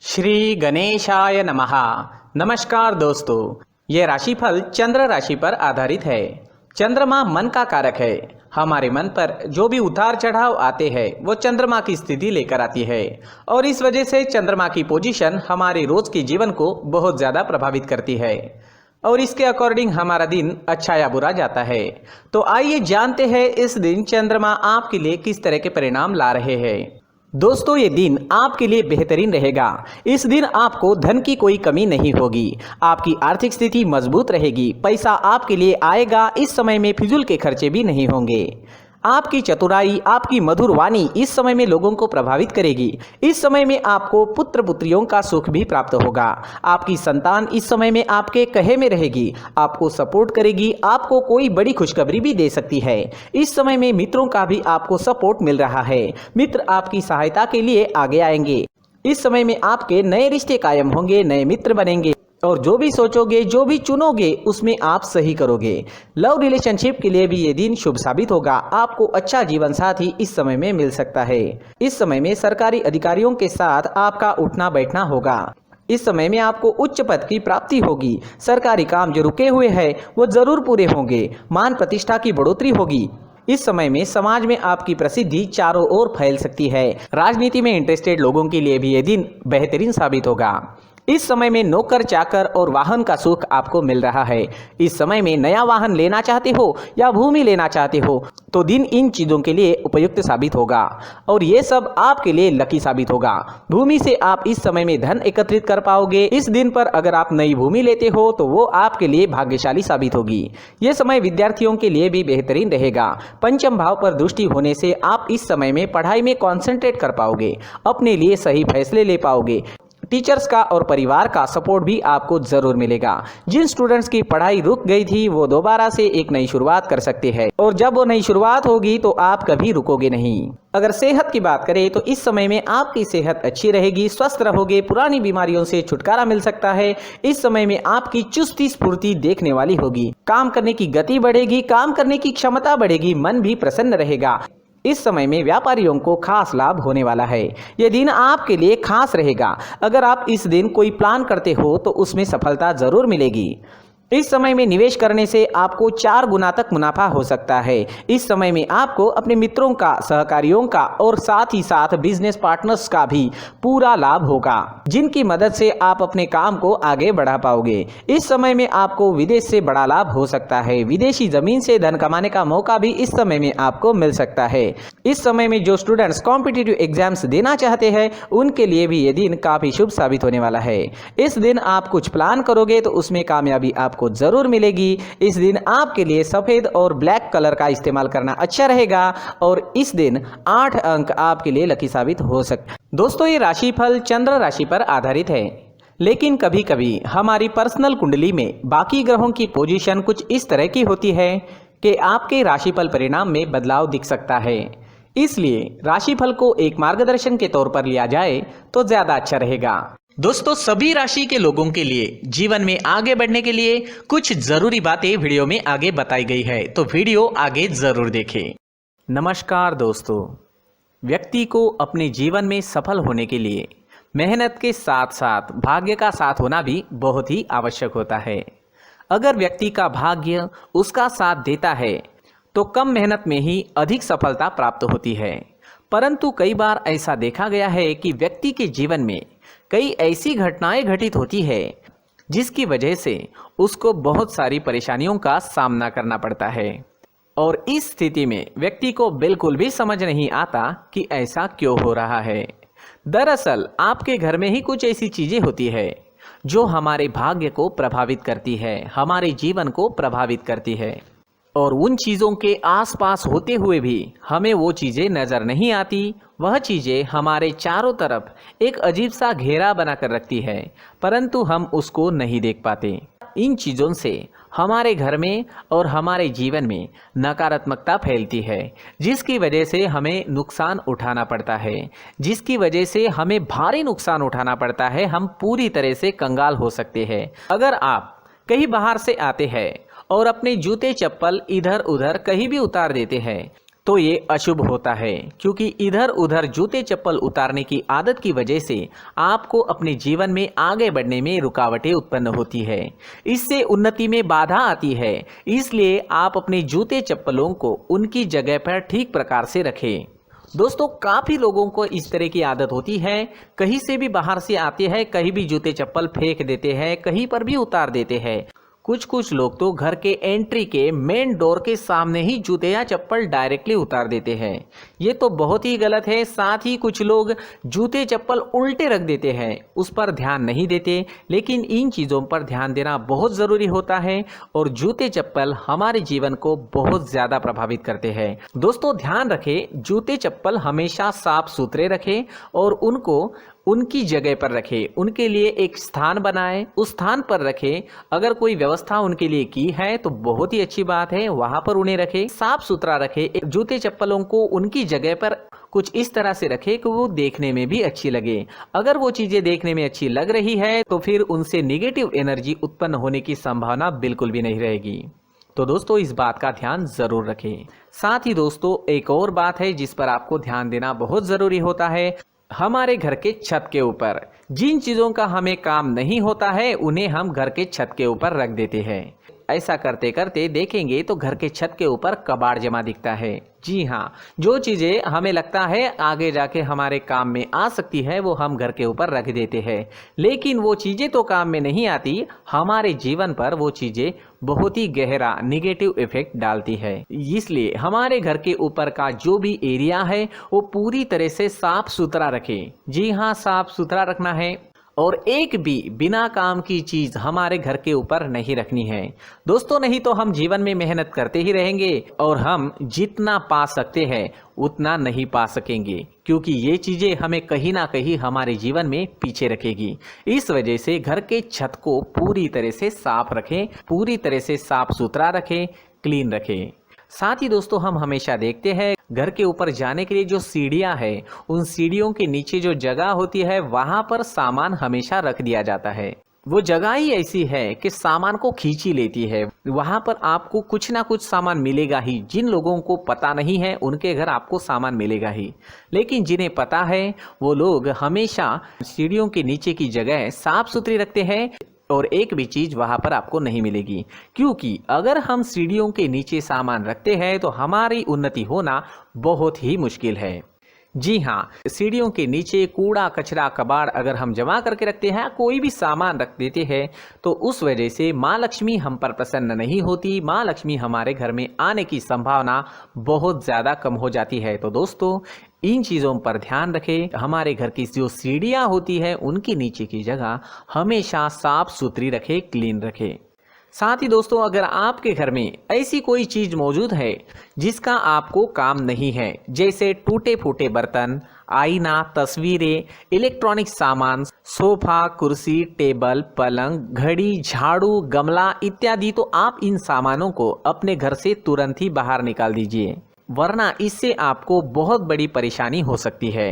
श्री गणेशाय नमः। नमस्कार दोस्तों, ये राशिफल चंद्र राशि पर आधारित है। चंद्रमा मन का कारक है। हमारे मन पर जो भी उतार चढ़ाव आते हैं वो चंद्रमा की स्थिति लेकर आती है और इस वजह से चंद्रमा की पोजीशन हमारे रोज के जीवन को बहुत ज़्यादा प्रभावित करती है और इसके अकॉर्डिंग हमारा दिन अच्छा या बुरा जाता है। तो आइए जानते हैं इस दिन चंद्रमा आपके लिए किस तरह के परिणाम ला रहे हैं। दोस्तों, ये दिन आपके लिए बेहतरीन रहेगा। इस दिन आपको धन की कोई कमी नहीं होगी। आपकी आर्थिक स्थिति मजबूत रहेगी। पैसा आपके लिए आएगा। इस समय में फिजूल के खर्चे भी नहीं होंगे। आपकी चतुराई, आपकी मधुर वाणी इस समय में लोगों को प्रभावित करेगी। इस समय में आपको पुत्र पुत्रियों का सुख भी प्राप्त होगा। आपकी संतान इस समय में आपके कहे में रहेगी, आपको सपोर्ट करेगी, आपको कोई बड़ी खुशखबरी भी दे सकती है। इस समय में मित्रों का भी आपको सपोर्ट मिल रहा है। मित्र आपकी सहायता के लिए आगे आएंगे। इस समय में आपके नए रिश्ते कायम होंगे, नए मित्र बनेंगे और जो भी सोचोगे, जो भी चुनोगे उसमें आप सही करोगे। लव रिलेशनशिप के लिए भी ये दिन शुभ साबित होगा। आपको अच्छा जीवन साथी इस समय में मिल सकता है। इस समय में सरकारी अधिकारियों के साथ आपका उठना बैठना होगा। इस समय में आपको उच्च पद की प्राप्ति होगी। सरकारी काम जो रुके हुए हैं वो जरूर पूरे होंगे। मान प्रतिष्ठा की बढ़ोतरी होगी। इस समय में समाज में आपकी प्रसिद्धि चारों ओर फैल सकती है। राजनीति में इंटरेस्टेड लोगों के लिए भी ये दिन बेहतरीन साबित होगा। इस समय में नौकर चाकर और वाहन का सुख आपको मिल रहा है। इस समय में नया वाहन लेना चाहते हो या भूमि लेना चाहते हो तो दिन इन चीज़ों के लिए उपयुक्त साबित होगा और ये सब आपके लिए लकी साबित होगा। भूमि से आप इस समय में धन एकत्रित कर पाओगे। इस दिन पर अगर आप नई भूमि लेते हो तो वो आपके लिए भाग्यशाली साबित होगी। ये समय विद्यार्थियों के लिए भी बेहतरीन रहेगा। पंचम भाव पर दृष्टि होने से आप इस समय में पढ़ाई में कॉन्सेंट्रेट कर पाओगे, अपने लिए सही फैसले ले पाओगे। टीचर्स का और परिवार का सपोर्ट भी आपको जरूर मिलेगा। जिन स्टूडेंट्स की पढ़ाई रुक गई थी वो दोबारा से एक नई शुरुआत कर सकते हैं और जब वो नई शुरुआत होगी तो आप कभी रुकोगे नहीं। अगर सेहत की बात करें तो इस समय में आपकी सेहत अच्छी रहेगी, स्वस्थ रहोगे, पुरानी बीमारियों से छुटकारा मिल सकता है। इस समय में आपकी चुस्ती स्फूर्ति देखने वाली होगी। काम करने की गति बढ़ेगी, काम करने की क्षमता बढ़ेगी, मन भी प्रसन्न रहेगा। इस समय में व्यापारियों को खास लाभ होने वाला है। यह दिन आपके लिए खास रहेगा। अगर आप इस दिन कोई प्लान करते हो तो उसमें सफलता जरूर मिलेगी। इस समय में निवेश करने से आपको 4 गुना तक मुनाफा हो सकता है। इस समय में आपको अपने मित्रों का, सहकारियों का और साथ ही साथ बिजनेस पार्टनर्स का भी पूरा लाभ होगा, जिनकी मदद से आप अपने काम को आगे बढ़ा पाओगे। इस समय में आपको विदेश से बड़ा लाभ हो सकता है। विदेशी जमीन से धन कमाने का मौका भी इस समय में आपको मिल सकता है। इस समय में जो स्टूडेंट्स कॉम्पिटिटिव एग्जाम्स देना चाहते हैं उनके लिए भी ये दिन काफी शुभ साबित होने वाला है। इस दिन आप कुछ प्लान करोगे तो उसमें कामयाबी आपको जरूर मिलेगी। इस दिन आपके लिए सफेद और ब्लैक कलर का इस्तेमाल करना अच्छा रहेगा और इस दिन 8 अंक आपके लिए लकी साबित हो सकते हैं। दोस्तों, ये राशिफल चंद्र राशि पर आधारित है, लेकिन कभी कभी हमारी पर्सनल कुंडली में बाकी ग्रहों की पोजीशन कुछ इस तरह की होती है कि आपके राशिफल परिणाम में बदलाव दिख सकता है। इसलिए राशिफल को एक मार्गदर्शन के तौर पर लिया जाए तो ज्यादा अच्छा रहेगा। दोस्तों, सभी राशि के लोगों के लिए जीवन में आगे बढ़ने के लिए कुछ जरूरी बातें वीडियो में आगे बताई गई है, तो वीडियो आगे जरूर देखें। नमस्कार दोस्तों, व्यक्ति को अपने जीवन में सफल होने के लिए मेहनत के साथ साथ भाग्य का साथ होना भी बहुत ही आवश्यक होता है। अगर व्यक्ति का भाग्य उसका साथ देता है तो कम मेहनत में ही अधिक सफलता प्राप्त होती है। परंतु कई बार ऐसा देखा गया है कि व्यक्ति के जीवन में कई ऐसी घटनाएं घटित होती है जिसकी वजह से उसको बहुत सारी परेशानियों का सामना करना पड़ता है और इस स्थिति में व्यक्ति को बिल्कुल भी समझ नहीं आता कि ऐसा क्यों हो रहा है। दरअसल आपके घर में ही कुछ ऐसी चीजें होती है जो हमारे भाग्य को प्रभावित करती है, हमारे जीवन को प्रभावित करती है और उन चीज़ों के आसपास होते हुए भी हमें वो चीज़ें नज़र नहीं आती। वह चीज़ें हमारे चारों तरफ एक अजीब सा घेरा बनाकर रखती है, परंतु हम उसको नहीं देख पाते। इन चीज़ों से हमारे घर में और हमारे जीवन में नकारात्मकता फैलती है, जिसकी वजह से हमें नुकसान उठाना पड़ता है, जिसकी वजह से हमें भारी नुकसान उठाना पड़ता है। हम पूरी तरह से कंगाल हो सकते हैं। अगर आप कहीं बाहर से आते हैं और अपने जूते चप्पल इधर उधर कहीं भी उतार देते हैं तो ये अशुभ होता है, क्योंकि इधर उधर जूते चप्पल उतारने की आदत की वजह से आपको अपने जीवन में आगे बढ़ने में रुकावटें उत्पन्न होती है। इससे उन्नति में बाधा आती है। इसलिए आप अपने जूते चप्पलों को उनकी जगह पर ठीक प्रकार से रखें। दोस्तों, काफ़ी लोगों को इस तरह की आदत होती है, कहीं से भी बाहर से आते हैं, कहीं भी जूते चप्पल फेंक देते हैं, कहीं पर भी उतार देते हैं। कुछ लोग तो घर के एंट्री के मेन डोर के सामने ही जूते या चप्पल डायरेक्टली उतार देते हैं। ये तो बहुत ही गलत है। साथ ही कुछ लोग जूते चप्पल उल्टे रख देते हैं, उस पर ध्यान नहीं देते। लेकिन इन चीज़ों पर ध्यान देना बहुत ज़रूरी होता है और जूते चप्पल हमारे जीवन को बहुत ज़्यादा प्रभावित करते हैं। दोस्तों, ध्यान रखें, जूते चप्पल हमेशा साफ सुथरे रखें और उनको उनकी जगह पर रखें। उनके लिए एक स्थान बनाएं, उस स्थान पर रखें। अगर कोई व्यवस्था उनके लिए की है तो बहुत ही अच्छी बात है, वहां पर उन्हें रखें, साफ सुथरा रखें। जूते चप्पलों को उनकी जगह पर कुछ इस तरह से रखें कि वो देखने में भी अच्छी लगे। अगर वो चीज़ें देखने में अच्छी लग रही है तो फिर उनसे निगेटिव एनर्जी उत्पन्न होने की संभावना बिल्कुल भी नहीं रहेगी। तो दोस्तों, इस बात का ध्यान ज़रूर रखें। साथ ही दोस्तों, एक और बात है जिस पर आपको ध्यान देना बहुत ज़रूरी होता है। हमारे घर के छत के ऊपर जिन चीज़ों का हमें काम नहीं होता है उन्हें हम घर के छत के ऊपर रख देते हैं। ऐसा करते करते देखेंगे तो घर के छत के ऊपर कबाड़ जमा दिखता है। जी हाँ, जो चीज़ें हमें लगता है आगे जाके हमारे काम में आ सकती है वो हम घर के ऊपर रख देते हैं। लेकिन वो चीज़ें तो काम में नहीं आती, हमारे जीवन पर वो चीज़ें बहुत ही गहरा निगेटिव इफेक्ट डालती है। इसलिए हमारे घर के ऊपर का जो भी एरिया है वो पूरी तरह से साफ सुथरा रखें। जी हाँ, साफ सुथरा रखना है और एक भी बिना काम की चीज हमारे घर के ऊपर नहीं रखनी है। दोस्तों, नहीं तो हम जीवन में मेहनत करते ही रहेंगे और हम जितना पा सकते हैं उतना नहीं पा सकेंगे, क्योंकि ये चीजें हमें कहीं ना कहीं हमारे जीवन में पीछे रखेगी। इस वजह से घर के छत को पूरी तरह से साफ रखें, पूरी तरह से साफ सुथरा रखें, क्लीन रखें। साथ ही दोस्तों, हम हमेशा देखते हैं घर के ऊपर जाने के लिए जो सीढ़ियां हैं, उन सीढ़ियों के नीचे जो जगह होती है वहां पर सामान हमेशा रख दिया जाता है। वो जगह ही ऐसी है कि सामान को खींची लेती है। वहां पर आपको कुछ ना कुछ सामान मिलेगा ही। जिन लोगों को पता नहीं है उनके घर आपको सामान मिलेगा ही, लेकिन जिन्हें पता है वो लोग हमेशा सीढ़ियों के नीचे की जगह साफ सुथरी रखते हैं और एक भी चीज वहां पर आपको नहीं मिलेगी। क्योंकि अगर हम सीढ़ियों के नीचे सामान रखते हैं तो हमारी उन्नति होना बहुत ही मुश्किल है। जी हाँ, सीढ़ियों के नीचे कूड़ा कचरा कबाड़ अगर हम जमा करके रखते हैं, कोई भी सामान रख देते हैं, तो उस वजह से माँ लक्ष्मी हम पर प्रसन्न नहीं होती। माँ लक्ष्मी हमारे घर में आने की संभावना बहुत ज़्यादा कम हो जाती है। तो दोस्तों, इन चीज़ों पर ध्यान रखें। हमारे घर की जो सीढ़ियाँ होती है उनके नीचे की जगह हमेशा साफ सुथरी रखें, क्लीन रखें। साथ ही दोस्तों, अगर आपके घर में ऐसी कोई चीज़ मौजूद है जिसका आपको काम नहीं है, जैसे टूटे फूटे बर्तन, आईना, तस्वीरें, इलेक्ट्रॉनिक सामान, सोफा, कुर्सी, टेबल, पलंग, घड़ी, झाड़ू, गमला इत्यादि, तो आप इन सामानों को अपने घर से तुरंत ही बाहर निकाल दीजिए, वरना इससे आपको बहुत बड़ी परेशानी हो सकती है।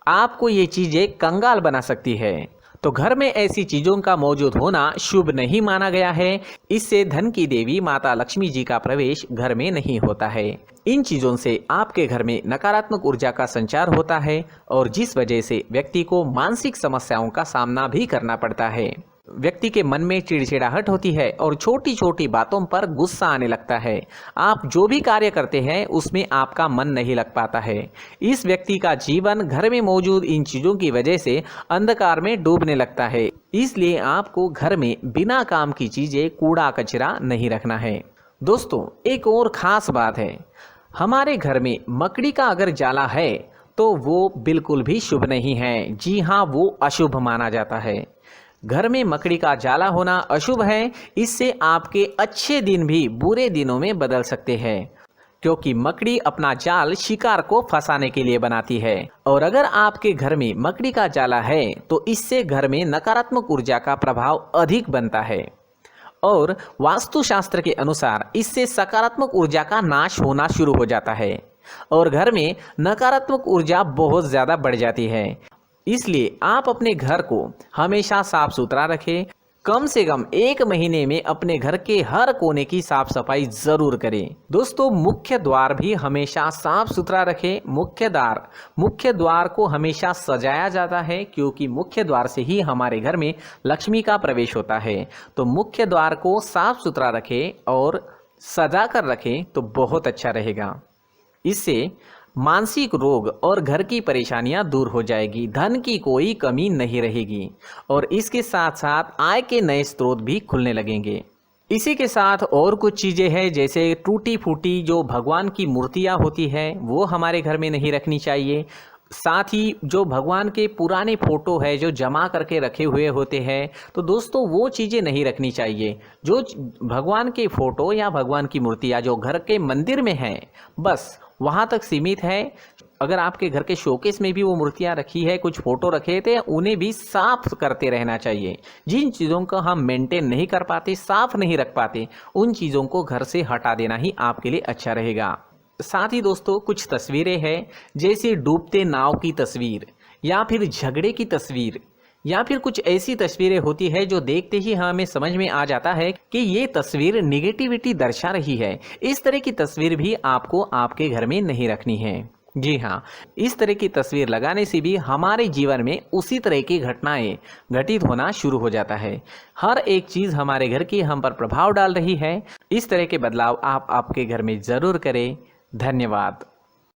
आपको ये चीज़ें कंगाल बना सकती है। तो घर में ऐसी चीजों का मौजूद होना शुभ नहीं माना गया है। इससे धन की देवी माता लक्ष्मी जी का प्रवेश घर में नहीं होता है। इन चीजों से आपके घर में नकारात्मक ऊर्जा का संचार होता है और जिस वजह से व्यक्ति को मानसिक समस्याओं का सामना भी करना पड़ता है। व्यक्ति के मन में चिड़चिड़ाहट होती है और छोटी छोटी बातों पर गुस्सा आने लगता है। आप जो भी कार्य करते हैं उसमें आपका मन नहीं लग पाता है। इस व्यक्ति का जीवन घर में मौजूद इन चीज़ों की वजह से अंधकार में डूबने लगता है। इसलिए आपको घर में बिना काम की चीज़ें, कूड़ा कचरा नहीं रखना है। दोस्तों, एक और ख़ास बात है, हमारे घर में मकड़ी का अगर जाला है तो वो बिल्कुल भी शुभ नहीं है। जी हाँ, वो अशुभ माना जाता है। घर में मकड़ी का जाला होना अशुभ है। इससे आपके अच्छे दिन भी बुरे दिनों में बदल सकते हैं, क्योंकि मकड़ी अपना जाल शिकार को फंसाने के लिए बनाती है। और अगर आपके घर में मकड़ी का जाला है तो इससे घर में नकारात्मक ऊर्जा का प्रभाव अधिक बनता है और वास्तुशास्त्र के अनुसार इससे सकारात्मक ऊर्जा का नाश होना शुरू हो जाता है और घर में नकारात्मक ऊर्जा बहुत ज़्यादा बढ़ जाती है। इसलिए आप अपने घर को हमेशा साफ सुथरा रखें, कम से कम 1 महीने में अपने घर के हर कोने की साफ सफाई जरूर करें। दोस्तों, मुख्य द्वार भी हमेशा साफ सुथरा रखें। मुख्य द्वार को हमेशा सजाया जाता है, क्योंकि मुख्य द्वार से ही हमारे घर में लक्ष्मी का प्रवेश होता है। तो मुख्य द्वार को साफ सुथरा रखें और सजा कर रखें तो बहुत अच्छा रहेगा। इससे मानसिक रोग और घर की परेशानियां दूर हो जाएगी, धन की कोई कमी नहीं रहेगी और इसके साथ साथ आय के नए स्रोत भी खुलने लगेंगे। इसी के साथ और कुछ चीज़ें हैं, जैसे टूटी फूटी जो भगवान की मूर्तियां होती है वो हमारे घर में नहीं रखनी चाहिए। साथ ही जो भगवान के पुराने फोटो है जो जमा करके रखे हुए होते हैं, तो दोस्तों वो चीज़ें नहीं रखनी चाहिए। जो भगवान के फोटो या भगवान की मूर्तियाँ जो घर के मंदिर में हैं, बस वहाँ तक सीमित है। अगर आपके घर के शोकेस में भी वो मूर्तियाँ रखी है, कुछ फोटो रखे थे, उन्हें भी साफ करते रहना चाहिए। जिन चीज़ों को हम मेंटेन नहीं कर पाते, साफ नहीं रख पाते, उन चीज़ों को घर से हटा देना ही आपके लिए अच्छा रहेगा। साथ ही दोस्तों, कुछ तस्वीरें हैं, जैसे डूबते नाव की तस्वीर या फिर झगड़े की तस्वीर या फिर कुछ ऐसी तस्वीरें होती है जो देखते ही हमें समझ में आ जाता है कि ये तस्वीर निगेटिविटी दर्शा रही है। इस तरह की तस्वीर भी आपको आपके घर में नहीं रखनी है। जी हाँ, इस तरह की तस्वीर लगाने से भी हमारे जीवन में उसी तरह की घटनाएं घटित होना शुरू हो जाता है। हर एक चीज़ हमारे घर की हम पर प्रभाव डाल रही है। इस तरह के बदलाव आप आपके घर में ज़रूर करें। धन्यवाद।